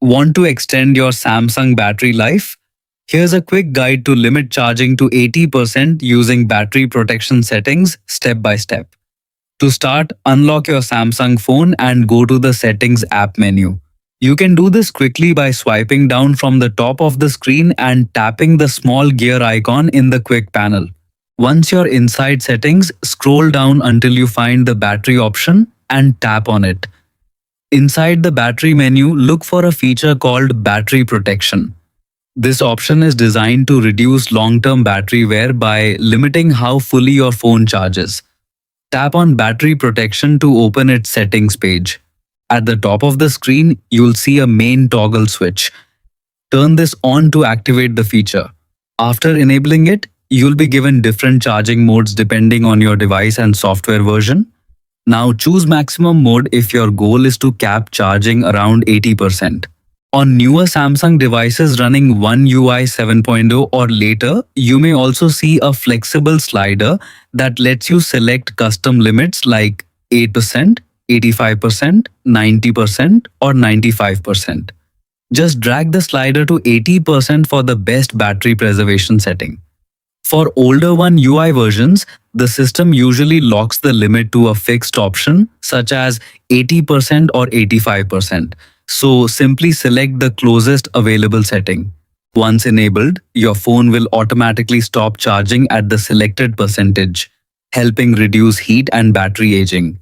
Want to extend your Samsung battery life? Here's a quick guide to limit charging to 80% using battery protection settings step by step. To start, unlock your Samsung phone and go to the Settings app menu. You can do this quickly by swiping down from the top of the screen and tapping the small gear icon in the quick panel. Once you're inside Settings, scroll down until you find the battery option and tap on it. Inside the battery menu, look for a feature called Battery Protection. This option is designed to reduce long-term battery wear by limiting how fully your phone charges. Tap on Battery Protection to open its settings page. At the top of the screen, you'll see a main toggle switch. Turn this on to activate the feature. After enabling it, you'll be given different charging modes depending on your device and software version. Now choose maximum mode if your goal is to cap charging around 80%. On newer Samsung devices running One UI 7.0 or later, you may also see a flexible slider that lets you select custom limits like 8%, 85%, 90%, or 95%. Just drag the slider to 80% for the best battery preservation setting. For older One UI versions, the system usually locks the limit to a fixed option such as 80% or 85%. So simply select the closest available setting. Once enabled, your phone will automatically stop charging at the selected percentage, helping reduce heat and battery aging.